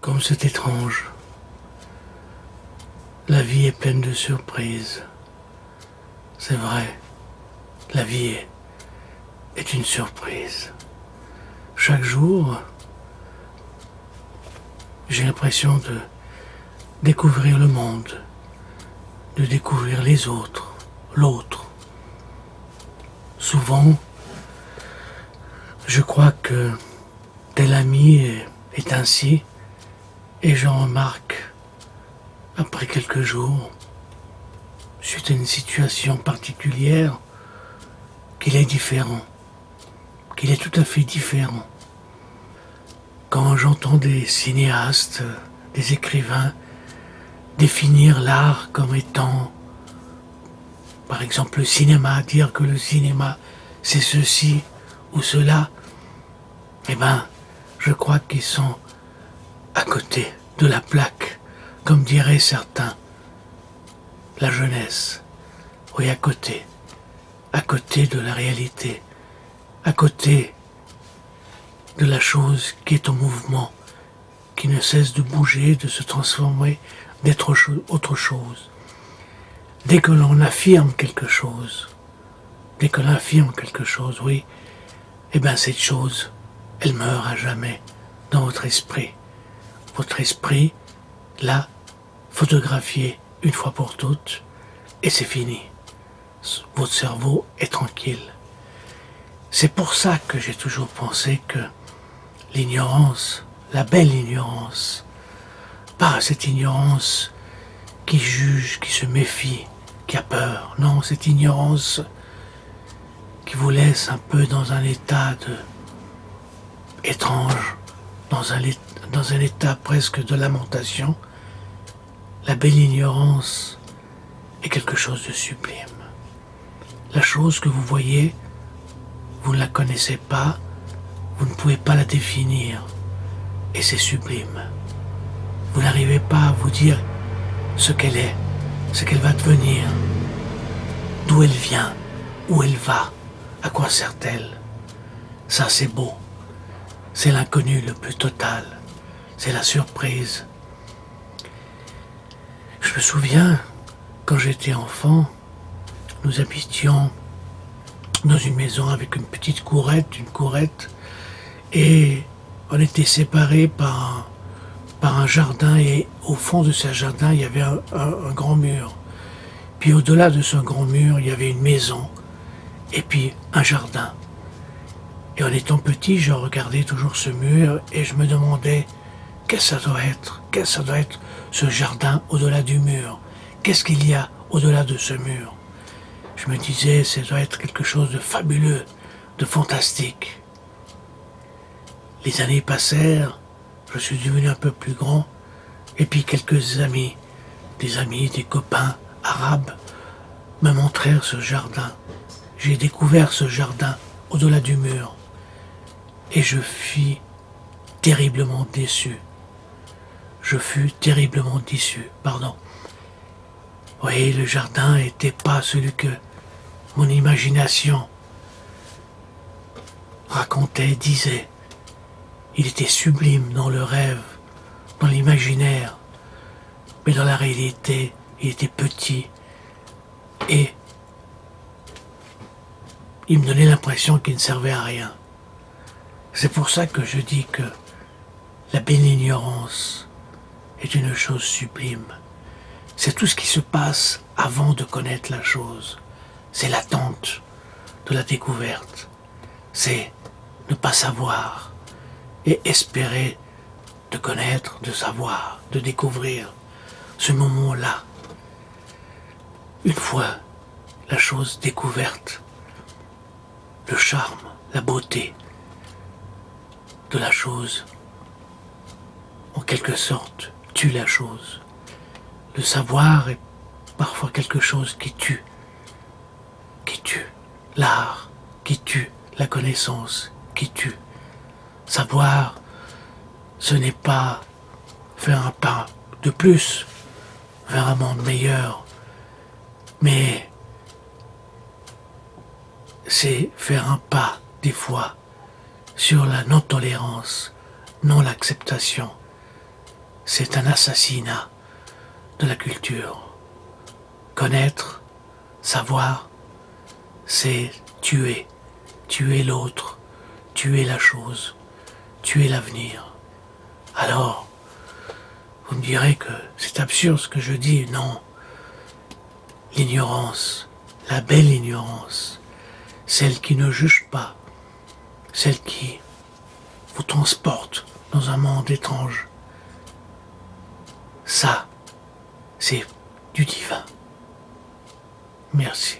Comme c'est étrange. La vie est pleine de surprises. C'est vrai, la vie est une surprise. Chaque jour, j'ai l'impression de découvrir le monde, de découvrir les autres, l'autre. Souvent, je crois que tel ami est ainsi, et j'en remarque après quelques jours, suite à une situation particulière, qu'il est différent, qu'il est tout à fait différent. Quand j'entends des cinéastes, des écrivains définir l'art comme étant, par exemple le cinéma, dire que le cinéma c'est ceci ou cela, eh ben, je crois qu'ils sont à côté de la plaque, comme diraient certains. La jeunesse, oui, à côté de la réalité, à côté de la chose qui est en mouvement, qui ne cesse de bouger, de se transformer, d'être autre chose. Dès que l'on affirme quelque chose, oui, eh bien cette chose, elle meurt à jamais dans votre esprit. Votre esprit l'a photographié une fois pour toutes, et c'est fini. Votre cerveau est tranquille. C'est pour ça que j'ai toujours pensé que l'ignorance, la belle ignorance, pas cette ignorance qui juge, qui se méfie, qui a peur, non, cette ignorance qui vous laisse un peu dans un état étrange, dans un état presque de lamentation. La belle ignorance est quelque chose de sublime. La chose que vous voyez, vous ne la connaissez pas, vous ne pouvez pas la définir, et c'est sublime. Vous n'arrivez pas à vous dire ce qu'elle est, ce qu'elle va devenir, d'où elle vient, où elle va, à quoi sert-elle. Ça c'est beau, c'est l'inconnu le plus total, c'est la surprise. Je me souviens, quand j'étais enfant, nous habitions dans une maison avec une petite courette, et on était séparés par un jardin, et au fond de ce jardin, il y avait un grand mur. Puis au-delà de ce grand mur, il y avait une maison, et puis un jardin. Et en étant petit, je regardais toujours ce mur, et je me demandais, qu'est-ce que ça doit être ce jardin au-delà du mur? Qu'est-ce qu'il y a au-delà de ce mur? Je me disais, ça doit être quelque chose de fabuleux, de fantastique. Les années passèrent, je suis devenu un peu plus grand, et puis quelques amis, des copains arabes, me montrèrent ce jardin. J'ai découvert ce jardin au-delà du mur, et je fus terriblement déçu. Oui, le jardin n'était pas celui que mon imagination racontait, disait. Il était sublime dans le rêve, dans l'imaginaire, mais dans la réalité, il était petit et il me donnait l'impression qu'il ne servait à rien. C'est pour ça que je dis que la belle ignorance est une chose sublime. C'est tout ce qui se passe avant de connaître la chose. C'est l'attente de la découverte. C'est ne pas savoir et espérer de connaître, de savoir, de découvrir ce moment-là. Une fois la chose découverte, le charme, la beauté de la chose, en quelque sorte, tue la chose. Le savoir est parfois quelque chose qui tue l'art, qui tue la connaissance, qui tue. Savoir, ce n'est pas faire un pas de plus vers un monde meilleur, mais c'est faire un pas, des fois, sur la non-tolérance, non l'acceptation, c'est un assassinat de la culture. Connaître, savoir, c'est tuer, tuer l'autre, tuer la chose, tuer l'avenir. Alors, vous me direz que c'est absurde ce que je dis, non. L'ignorance, la belle ignorance, celle qui ne juge pas, celle qui vous transporte dans un monde étrange, ça, c'est du divin. Merci.